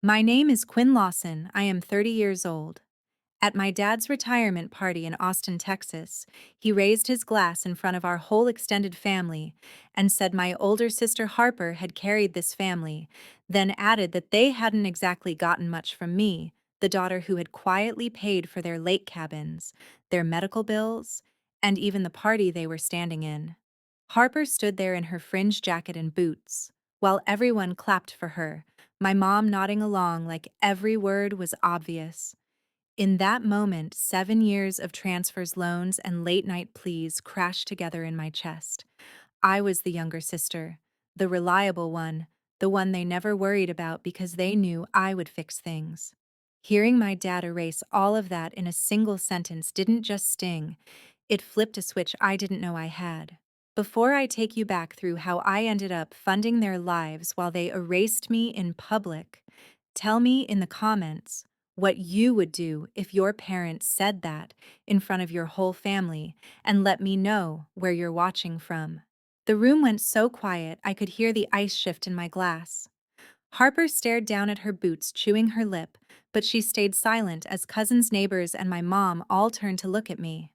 My name is Quinn Lawson. I am 30 years old. At my dad's retirement party in Austin, Texas, he raised his glass in front of our whole extended family and said my older sister Harper had carried this family, then added that they hadn't exactly gotten much from me, the daughter who had quietly paid for their lake cabins, their medical bills, and even the party they were standing in. Harper stood there in her fringe jacket and boots, while everyone clapped for her, my mom nodding along like every word was obvious. In that moment, 7 years of transfers, loans, and late night pleas crashed together in my chest. I was the younger sister, the reliable one, the one they never worried about because they knew I would fix things. Hearing my dad erase all of that in a single sentence didn't just sting, it flipped a switch I didn't know I had. Before I take you back through how I ended up funding their lives while they erased me in public, tell me in the comments what you would do if your parents said that in front of your whole family, and let me know where you're watching from. The room went so quiet I could hear the ice shift in my glass. Harper stared down at her boots, chewing her lip, but she stayed silent as cousins, neighbors, and my mom all turned to look at me.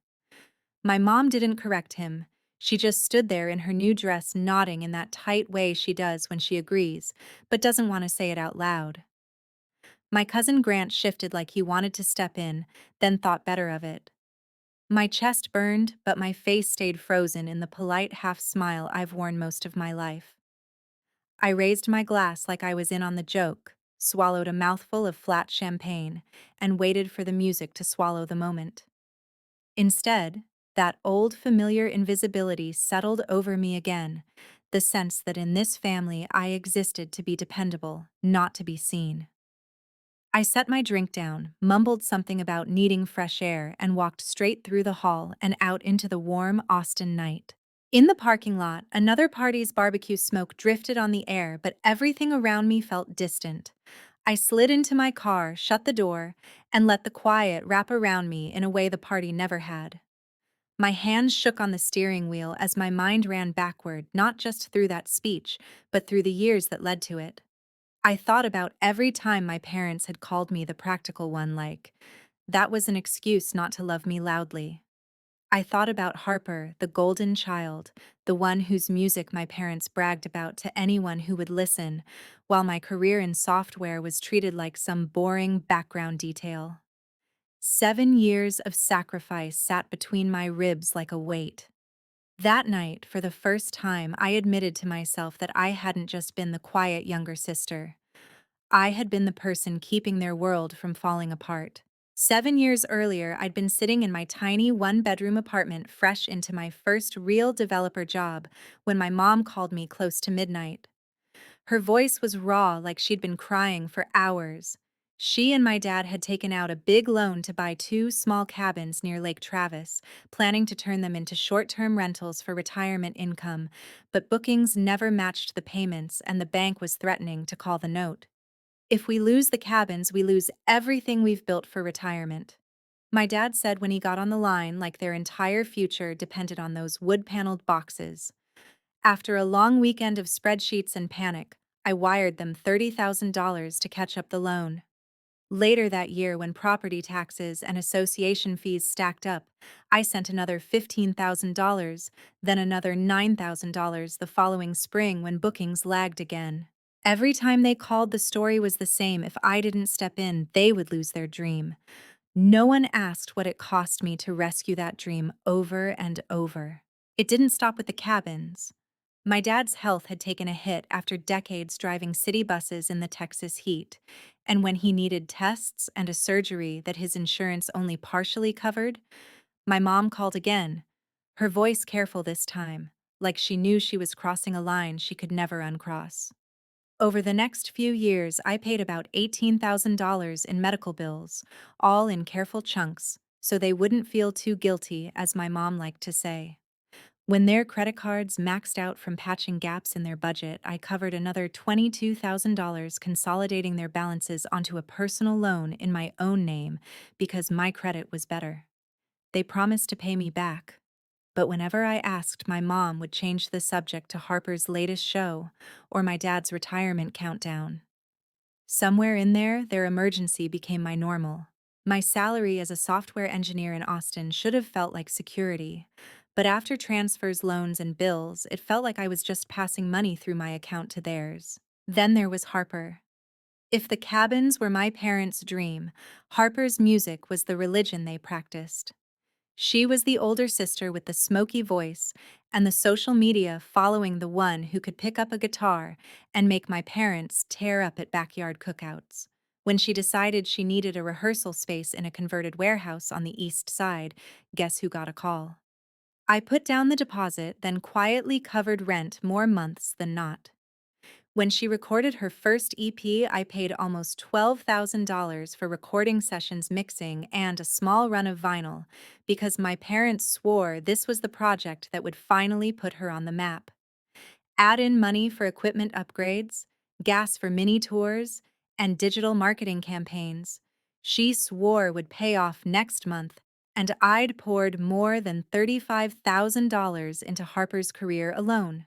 My mom didn't correct him. She just stood there in her new dress, nodding in that tight way she does when she agrees, but doesn't want to say it out loud. My cousin Grant shifted like he wanted to step in, then thought better of it. My chest burned, but my face stayed frozen in the polite half smile I've worn most of my life. I raised my glass like I was in on the joke, swallowed a mouthful of flat champagne, and waited for the music to swallow the moment. Instead, that old familiar invisibility settled over me again, the sense that in this family I existed to be dependable, not to be seen. I set my drink down, mumbled something about needing fresh air, and walked straight through the hall and out into the warm Austin night. In the parking lot, another party's barbecue smoke drifted on the air, but everything around me felt distant. I slid into my car, shut the door, and let the quiet wrap around me in a way the party never had. My hands shook on the steering wheel as my mind ran backward, not just through that speech, but through the years that led to it. I thought about every time my parents had called me the practical one, like, that was an excuse not to love me loudly. I thought about Harper, the golden child, the one whose music my parents bragged about to anyone who would listen, while my career in software was treated like some boring background detail. 7 years of sacrifice sat between my ribs like a weight. That night, for the first time, I admitted to myself that I hadn't just been the quiet younger sister. I had been the person keeping their world from falling apart. 7 years earlier, I'd been sitting in my tiny one-bedroom apartment fresh into my first real developer job when my mom called me close to midnight. Her voice was raw, like she'd been crying for hours. She and my dad had taken out a big loan to buy two small cabins near Lake Travis, planning to turn them into short-term rentals for retirement income, but bookings never matched the payments and the bank was threatening to call the note. If we lose the cabins, we lose everything we've built for retirement. My dad said when he got on the line, like their entire future depended on those wood-paneled boxes. After a long weekend of spreadsheets and panic, I wired them $30,000 to catch up the loan. Later that year, when property taxes and association fees stacked up, I sent another $15,000, then another $9,000 the following spring when bookings lagged again. Every time they called, the story was the same: if I didn't step in, they would lose their dream. No one asked what it cost me to rescue that dream over and over. It didn't stop with the cabins. My dad's health had taken a hit after decades driving city buses in the Texas heat, and when he needed tests and a surgery that his insurance only partially covered, my mom called again, her voice careful this time, like she knew she was crossing a line she could never uncross. Over the next few years, I paid about $18,000 in medical bills, all in careful chunks, so they wouldn't feel too guilty, as my mom liked to say. When their credit cards maxed out from patching gaps in their budget, I covered another $22,000, consolidating their balances onto a personal loan in my own name because my credit was better. They promised to pay me back, but whenever I asked, my mom would change the subject to Harper's latest show or my dad's retirement countdown. Somewhere in there, their emergency became my normal. My salary as a software engineer in Austin should have felt like security. But after transfers, loans, and bills, it felt like I was just passing money through my account to theirs. Then there was Harper. If the cabins were my parents' dream, Harper's music was the religion they practiced. She was the older sister with the smoky voice and the social media following the one who could pick up a guitar and make my parents tear up at backyard cookouts. When she decided she needed a rehearsal space in a converted warehouse on the east side, guess who got a call? I put down the deposit, then quietly covered rent more months than not. When she recorded her first EP, I paid almost $12,000 for recording sessions, mixing, and a small run of vinyl because my parents swore this was the project that would finally put her on the map. Add in money for equipment upgrades, gas for mini tours, and digital marketing campaigns. She swore would pay off next month, and I'd poured more than $35,000 into Harper's career alone.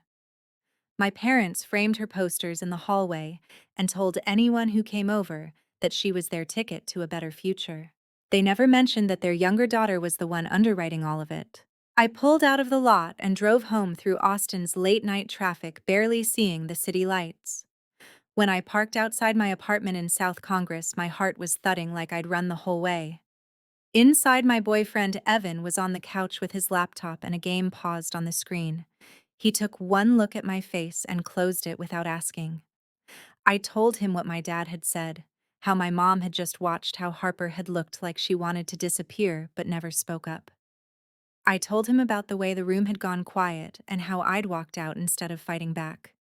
My parents framed her posters in the hallway and told anyone who came over that she was their ticket to a better future. They never mentioned that their younger daughter was the one underwriting all of it. I pulled out of the lot and drove home through Austin's late-night traffic, barely seeing the city lights. When I parked outside my apartment in South Congress, my heart was thudding like I'd run the whole way. Inside, my boyfriend Evan was on the couch with his laptop and a game paused on the screen. He took one look at my face and closed it without asking. I told him what my dad had said, how my mom had just watched how Harper had looked like she wanted to disappear but never spoke up. I told him about the way the room had gone quiet and how I'd walked out instead of fighting back.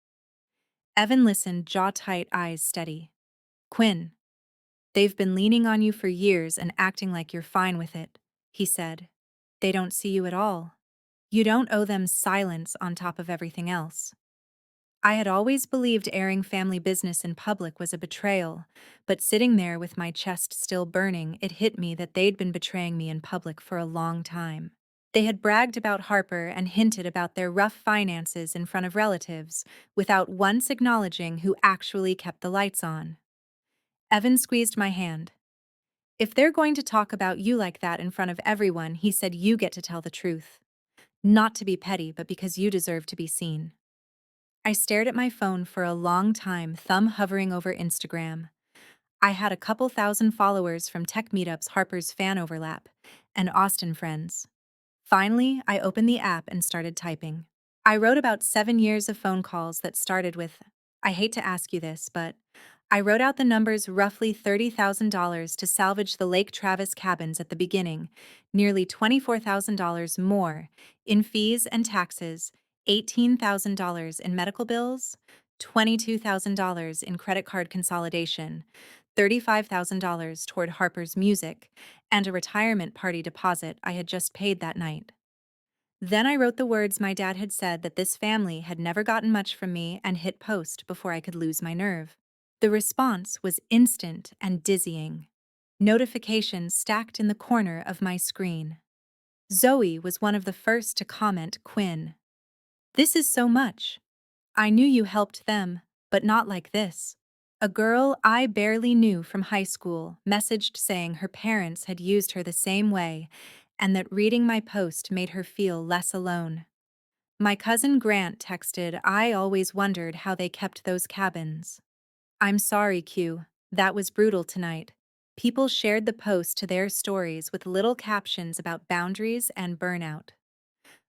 Evan listened, jaw tight, eyes steady. "Quinn, they've been leaning on you for years and acting like you're fine with it," he said. "They don't see you at all. You don't owe them silence on top of everything else." I had always believed airing family business in public was a betrayal, but sitting there with my chest still burning, it hit me that they'd been betraying me in public for a long time. They had bragged about Harper and hinted about their rough finances in front of relatives, without once acknowledging who actually kept the lights on. Evan squeezed my hand. "If they're going to talk about you like that in front of everyone," he said, "you get to tell the truth. Not to be petty, but because you deserve to be seen." I stared at my phone for a long time, thumb hovering over Instagram. I had a couple thousand followers from tech meetups, Harper's fan overlap, and Austin friends. Finally, I opened the app and started typing. I wrote about 7 years of phone calls that started with, "I hate to ask you this, but..." I wrote out the numbers, roughly $30,000 to salvage the Lake Travis cabins at the beginning, nearly $24,000 more in fees and taxes, $18,000 in medical bills, $22,000 in credit card consolidation, $35,000 toward Harper's music, and a retirement party deposit I had just paid that night. Then I wrote the words my dad had said, that this family had never gotten much from me, and hit post before I could lose my nerve. The response was instant and dizzying. Notifications stacked in the corner of my screen. Zoe was one of the first to comment, "Quinn, this is so much. I knew you helped them, but not like this." A girl I barely knew from high school messaged saying her parents had used her the same way and that reading my post made her feel less alone. My cousin Grant texted, "I always wondered how they kept those cabins." "I'm sorry, Q. That was brutal tonight." People shared the post to their stories with little captions about boundaries and burnout.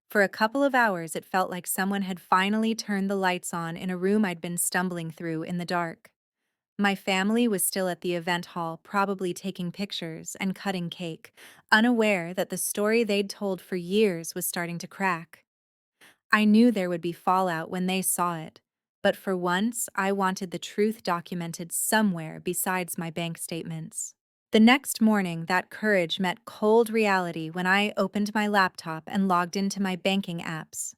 For a couple of hours, it felt like someone had finally turned the lights on in a room I'd been stumbling through in the dark. My family was still at the event hall, probably taking pictures and cutting cake, unaware that the story they'd told for years was starting to crack. I knew there would be fallout when they saw it, but for once, I wanted the truth documented somewhere besides my bank statements. The next morning, that courage met cold reality when I opened my laptop and logged into my banking apps.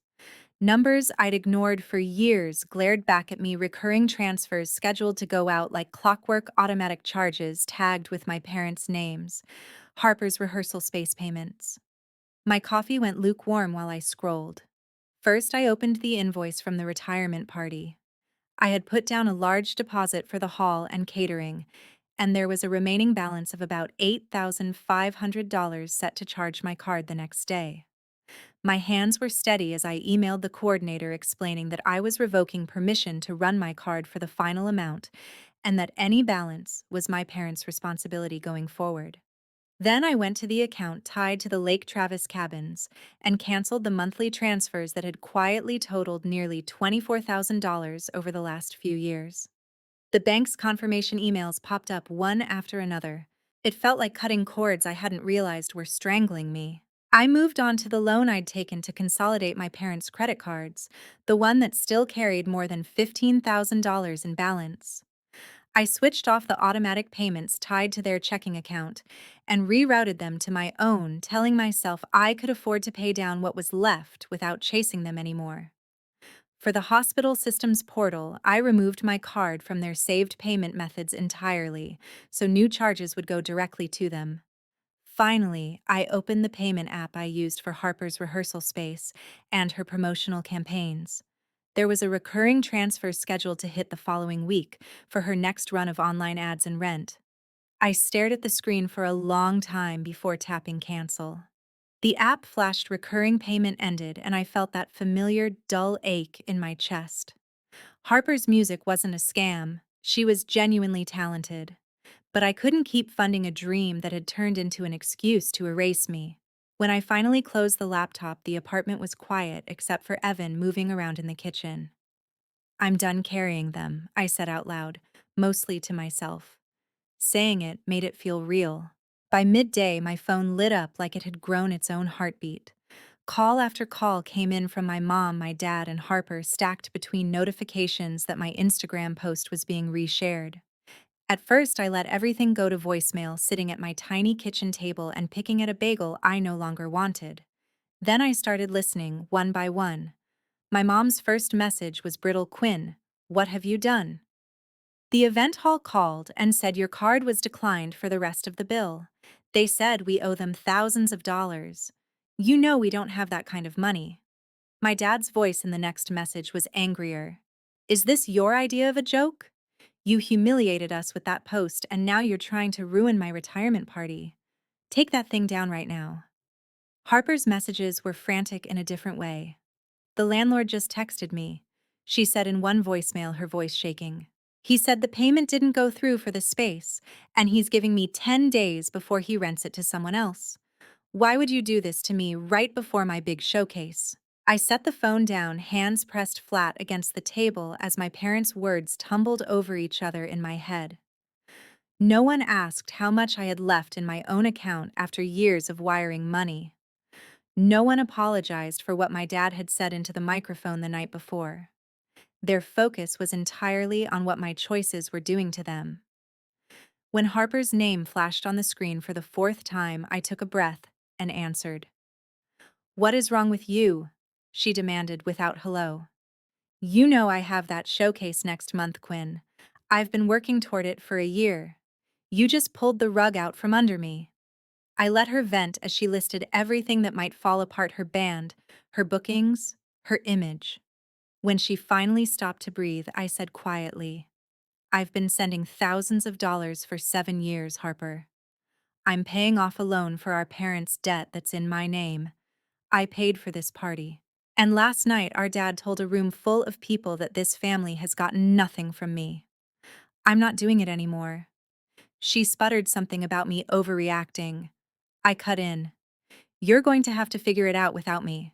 Numbers I'd ignored for years glared back at me, recurring transfers scheduled to go out like clockwork, automatic charges tagged with my parents' names, Harper's rehearsal space payments. My coffee went lukewarm while I scrolled. First, I opened the invoice from the retirement party. I had put down a large deposit for the hall and catering, and there was a remaining balance of about $8,500 set to charge my card the next day. My hands were steady as I emailed the coordinator explaining that I was revoking permission to run my card for the final amount and that any balance was my parents' responsibility going forward. Then I went to the account tied to the Lake Travis cabins and canceled the monthly transfers that had quietly totaled nearly $24,000 over the last few years. The bank's confirmation emails popped up one after another. It felt like cutting cords I hadn't realized were strangling me. I moved on to the loan I'd taken to consolidate my parents' credit cards, the one that still carried more than $15,000 in balance. I switched off the automatic payments tied to their checking account and rerouted them to my own, telling myself I could afford to pay down what was left without chasing them anymore. For the hospital system's portal, I removed my card from their saved payment methods entirely, so new charges would go directly to them. Finally, I opened the payment app I used for Harper's rehearsal space and her promotional campaigns. There was a recurring transfer scheduled to hit the following week for her next run of online ads and rent. I stared at the screen for a long time before tapping cancel. The app flashed recurring payment ended, and I felt that familiar, dull ache in my chest. Harper's music wasn't a scam, she was genuinely talented. But I couldn't keep funding a dream that had turned into an excuse to erase me. When I finally closed the laptop, the apartment was quiet except for Evan moving around in the kitchen. "I'm done carrying them," I said out loud, mostly to myself. Saying it made it feel real. By midday, my phone lit up like it had grown its own heartbeat. Call after call came in from my mom, my dad, and Harper, stacked between notifications that my Instagram post was being reshared. At first, I let everything go to voicemail, sitting at my tiny kitchen table and picking at a bagel I no longer wanted. Then I started listening, one by one. My mom's first message was brittle: "Quinn, what have you done?" The event hall called and said your card was declined for the rest of the bill. They said we owe them thousands of dollars. You know we don't have that kind of money. My dad's voice in the next message was angrier. "Is this your idea of a joke? You humiliated us with that post, and now you're trying to ruin my retirement party. Take that thing down right now." Harper's messages were frantic in a different way. "The landlord just texted me," she said in one voicemail, her voice shaking. "He said the payment didn't go through for the space, and he's giving me 10 days before he rents it to someone else. Why would you do this to me right before my big showcase?" I set the phone down, hands pressed flat against the table as my parents' words tumbled over each other in my head. No one asked how much I had left in my own account after years of wiring money. No one apologized for what my dad had said into the microphone the night before. Their focus was entirely on what my choices were doing to them. When Harper's name flashed on the screen for the fourth time, I took a breath and answered. "What is wrong with you?" she demanded without hello. "You know I have that showcase next month, Quinn. I've been working toward it for a year. You just pulled the rug out from under me." I let her vent as she listed everything that might fall apart: her band, her bookings, her image. When she finally stopped to breathe, I said quietly, "I've been sending thousands of dollars for 7 years, Harper. I'm paying off a loan for our parents' debt that's in my name. I paid for this party. And last night, our dad told a room full of people that this family has gotten nothing from me. I'm not doing it anymore." She sputtered something about me overreacting. I cut in. "You're going to have to figure it out without me."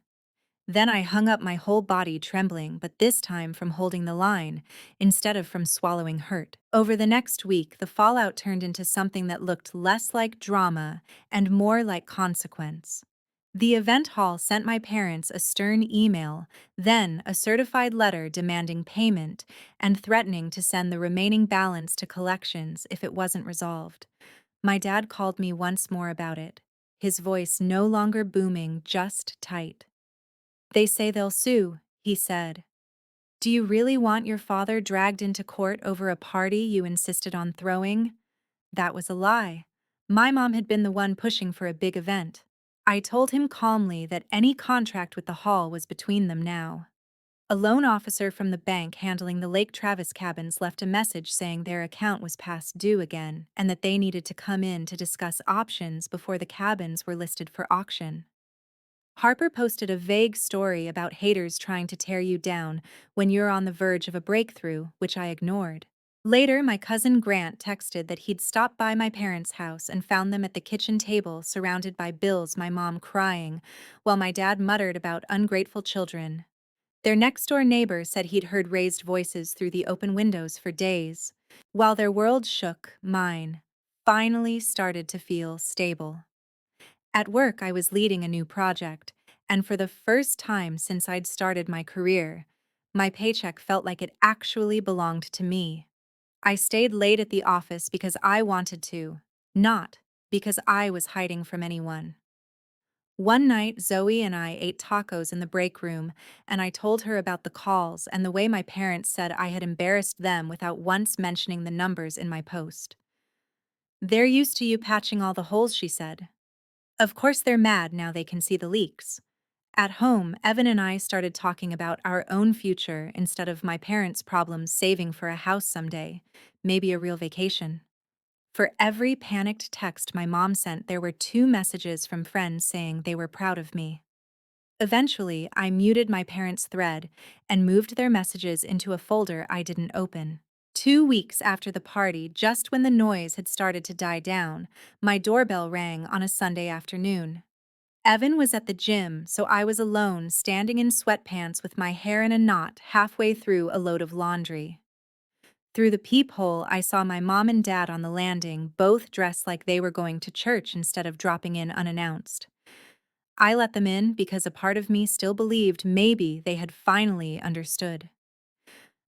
Then I hung up, my whole body trembling, but this time from holding the line, instead of from swallowing hurt. Over the next week, the fallout turned into something that looked less like drama and more like consequence. The event hall sent my parents a stern email, then a certified letter demanding payment and threatening to send the remaining balance to collections if it wasn't resolved. My dad called me once more about it, his voice no longer booming, just tight. "They say they'll sue," he said. "Do you really want your father dragged into court over a party you insisted on throwing?" That was a lie. My mom had been the one pushing for a big event. I told him calmly that any contract with the hall was between them now. A loan officer from the bank handling the Lake Travis cabins left a message saying their account was past due again and that they needed to come in to discuss options before the cabins were listed for auction. Harper posted a vague story about haters trying to tear you down when you're on the verge of a breakthrough, which I ignored. Later, my cousin Grant texted that he'd stopped by my parents' house and found them at the kitchen table surrounded by bills, my mom crying, while my dad muttered about ungrateful children. Their next door neighbor said he'd heard raised voices through the open windows for days. While their world shook, mine finally started to feel stable. At work, I was leading a new project, and for the first time since I'd started my career, my paycheck felt like it actually belonged to me. I stayed late at the office because I wanted to, not because I was hiding from anyone. One night, Zoe and I ate tacos in the break room, and I told her about the calls and the way my parents said I had embarrassed them without once mentioning the numbers in my post. "They're used to you patching all the holes," she said. "Of course they're mad now they can see the leaks." At home, Evan and I started talking about our own future instead of my parents' problems saving for a house someday, maybe a real vacation. For every panicked text my mom sent, there were two messages from friends saying they were proud of me. Eventually, I muted my parents' thread and moved their messages into a folder I didn't open. 2 weeks after the party, just when the noise had started to die down, my doorbell rang on a Sunday afternoon. Evan was at the gym, so I was alone, standing in sweatpants with my hair in a knot halfway through a load of laundry. Through the peephole, I saw my mom and dad on the landing, both dressed like they were going to church instead of dropping in unannounced. I let them in because a part of me still believed maybe they had finally understood.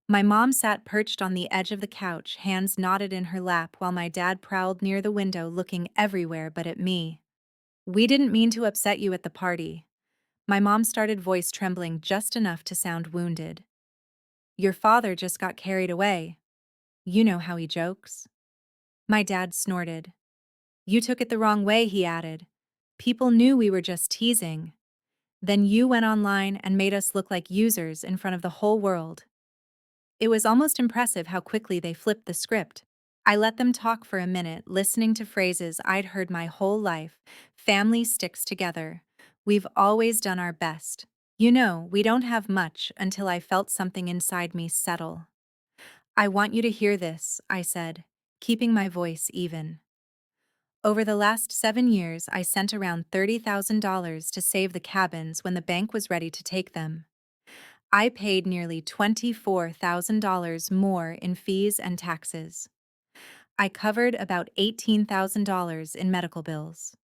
My mom sat perched on the edge of the couch, hands knotted in her lap, while my dad prowled near the window, looking everywhere but at me. "We didn't mean to upset you at the party." My mom started, voice trembling just enough to sound wounded. "Your father just got carried away. You know how he jokes." My dad snorted. "You took it the wrong way," he added. "People knew we were just teasing. Then you went online and made us look like users in front of the whole world." It was almost impressive how quickly they flipped the script. I let them talk for a minute, listening to phrases I'd heard my whole life. "Family sticks together. We've always done our best. You know, we don't have much," until I felt something inside me settle. "I want you to hear this," I said, keeping my voice even. Over the last 7 years, I sent around $30,000 to save the cabins when the bank was ready to take them. I paid nearly $24,000 more in fees and taxes. I covered about $18,000 in medical bills.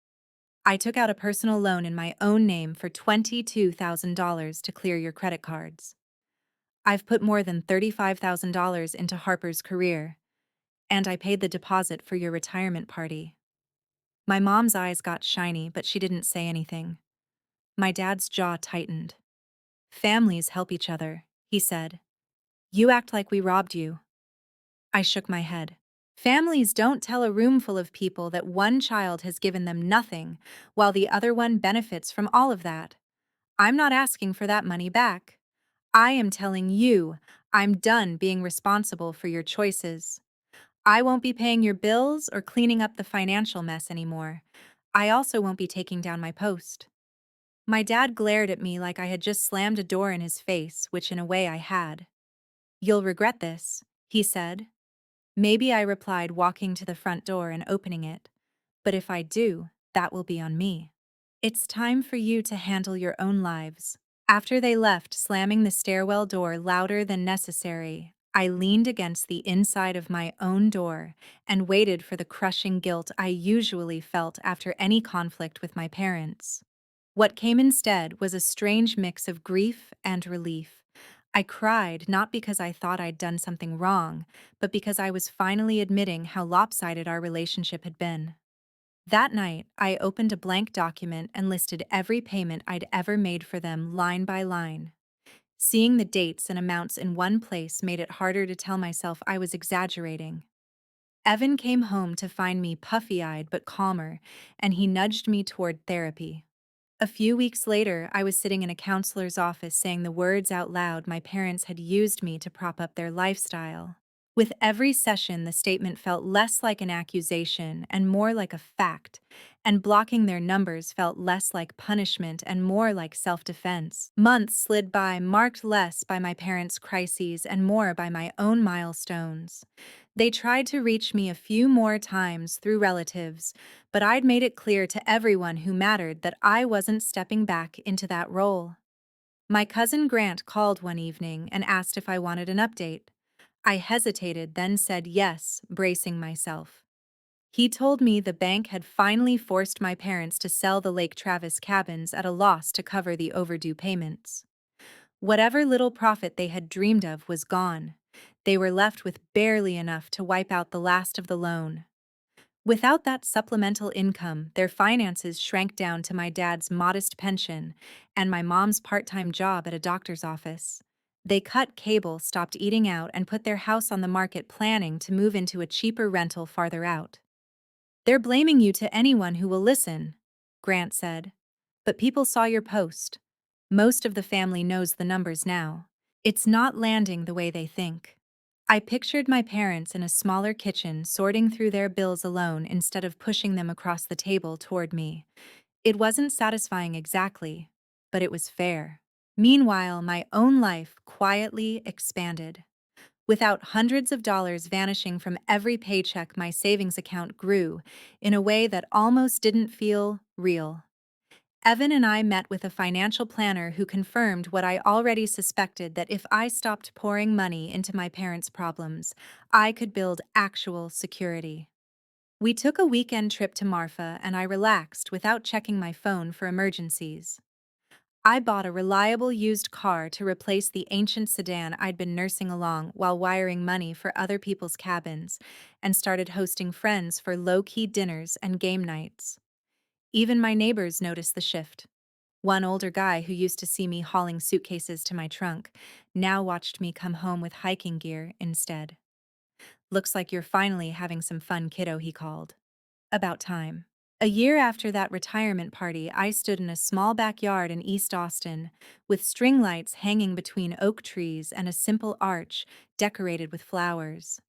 I took out a personal loan in my own name for $22,000 to clear your credit cards. I've put more than $35,000 into Harper's career, and I paid the deposit for your retirement party. My mom's eyes got shiny, but she didn't say anything. My dad's jaw tightened. "Families help each other," he said. "You act like we robbed you." I shook my head. "Families don't tell a room full of people that one child has given them nothing, while the other one benefits from all of that. I'm not asking for that money back. I am telling you, I'm done being responsible for your choices. I won't be paying your bills or cleaning up the financial mess anymore. I also won't be taking down my post." My dad glared at me like I had just slammed a door in his face, which in a way I had. "You'll regret this," he said. Maybe, I replied, walking to the front door and opening it. "But if I do, that will be on me. It's time for you to handle your own lives." After they left, slamming the stairwell door louder than necessary, I leaned against the inside of my own door and waited for the crushing guilt I usually felt after any conflict with my parents. What came instead was a strange mix of grief and relief. I cried not because I thought I'd done something wrong, but because I was finally admitting how lopsided our relationship had been. That night, I opened a blank document and listed every payment I'd ever made for them line by line. Seeing the dates and amounts in one place made it harder to tell myself I was exaggerating. Evan came home to find me puffy-eyed but calmer, and he nudged me toward therapy. A few weeks later, I was sitting in a counselor's office saying the words out loud my parents had used me to prop up their lifestyle. With every session, the statement felt less like an accusation and more like a fact, and blocking their numbers felt less like punishment and more like self defense. Months slid by, marked less by my parents' crises and more by my own milestones. They tried to reach me a few more times through relatives, but I'd made it clear to everyone who mattered that I wasn't stepping back into that role. My cousin Grant called one evening and asked if I wanted an update. I hesitated, then said yes, bracing myself. He told me the bank had finally forced my parents to sell the Lake Travis cabins at a loss to cover the overdue payments. Whatever little profit they had dreamed of was gone. They were left with barely enough to wipe out the last of the loan. Without that supplemental income, their finances shrank down to my dad's modest pension and my mom's part-time job at a doctor's office. They cut cable, stopped eating out, and put their house on the market, planning to move into a cheaper rental farther out. "They're blaming you to anyone who will listen," Grant said. "But people saw your post. Most of the family knows the numbers now. It's not landing the way they think." I pictured my parents in a smaller kitchen sorting through their bills alone instead of pushing them across the table toward me. It wasn't satisfying exactly, but it was fair. Meanwhile, my own life quietly expanded. Without hundreds of dollars vanishing from every paycheck, my savings account grew in a way that almost didn't feel real. Evan and I met with a financial planner who confirmed what I already suspected, that if I stopped pouring money into my parents' problems, I could build actual security. We took a weekend trip to Marfa and I relaxed without checking my phone for emergencies. I bought a reliable used car to replace the ancient sedan I'd been nursing along while wiring money for other people's cabins, and started hosting friends for low-key dinners and game nights. Even my neighbors noticed the shift. One older guy who used to see me hauling suitcases to my trunk now watched me come home with hiking gear instead. "Looks like you're finally having some fun, kiddo," he called. About time. A year after that retirement party, I stood in a small backyard in East Austin, with string lights hanging between oak trees and a simple arch decorated with flowers.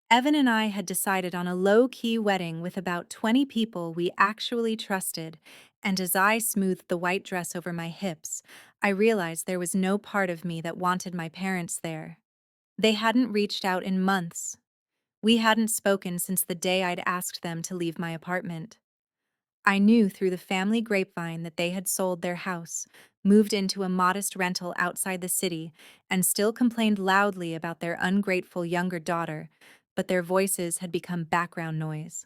Evan and I had decided on a low-key wedding with about 20 people we actually trusted, and as I smoothed the white dress over my hips, I realized there was no part of me that wanted my parents there. They hadn't reached out in months. We hadn't spoken since the day I'd asked them to leave my apartment. I knew through the family grapevine that they had sold their house, moved into a modest rental outside the city, and still complained loudly about their ungrateful younger daughter, but their voices had become background noise.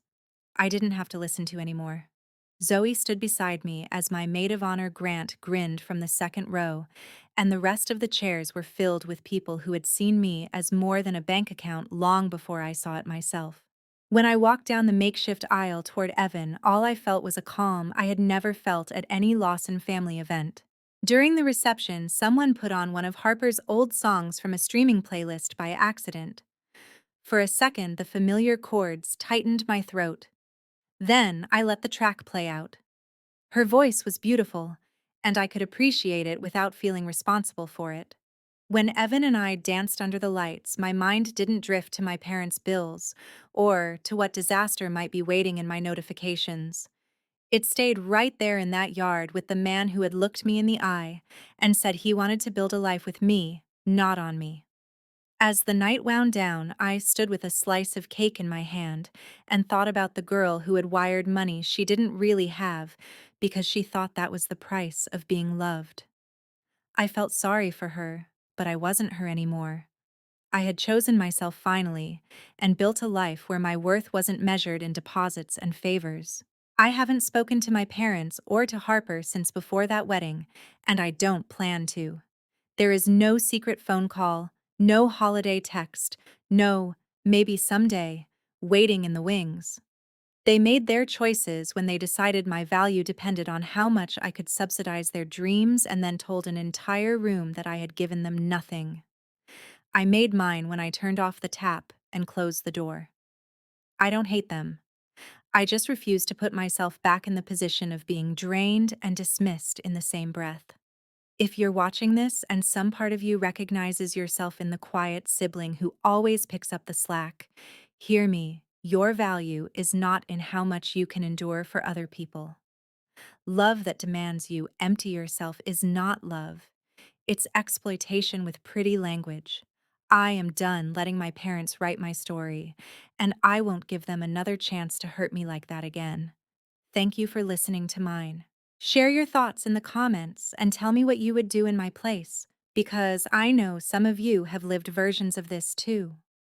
I didn't have to listen to anymore. Zoe stood beside me as my maid of honor Grant grinned from the second row, and the rest of the chairs were filled with people who had seen me as more than a bank account long before I saw it myself. When I walked down the makeshift aisle toward Evan, all I felt was a calm I had never felt at any Lawson family event. During the reception, someone put on one of Harper's old songs from a streaming playlist by accident. For a second, the familiar chords tightened my throat. Then I let the track play out. Her voice was beautiful, and I could appreciate it without feeling responsible for it. When Evan and I danced under the lights, my mind didn't drift to my parents' bills or to what disaster might be waiting in my notifications. It stayed right there in that yard with the man who had looked me in the eye and said he wanted to build a life with me, not on me. As the night wound down, I stood with a slice of cake in my hand and thought about the girl who had wired money she didn't really have because she thought that was the price of being loved. I felt sorry for her, but I wasn't her anymore. I had chosen myself finally and built a life where my worth wasn't measured in deposits and favors. I haven't spoken to my parents or to Harper since before that wedding, and I don't plan to. There is no secret phone call, no holiday text, no "maybe someday" waiting in the wings. They made their choices when they decided my value depended on how much I could subsidize their dreams, and then told an entire room that I had given them nothing. I made mine when I turned off the tap and closed the door. I don't hate them. I just refuse to put myself back in the position of being drained and dismissed in the same breath. If you're watching this and some part of you recognizes yourself in the quiet sibling who always picks up the slack, hear me. Your value is not in how much you can endure for other people. Love that demands you empty yourself is not love. It's exploitation with pretty language. I am done letting my parents write my story, and I won't give them another chance to hurt me like that again. Thank you for listening to mine. Share your thoughts in the comments and tell me what you would do in my place, because I know some of you have lived versions of this too.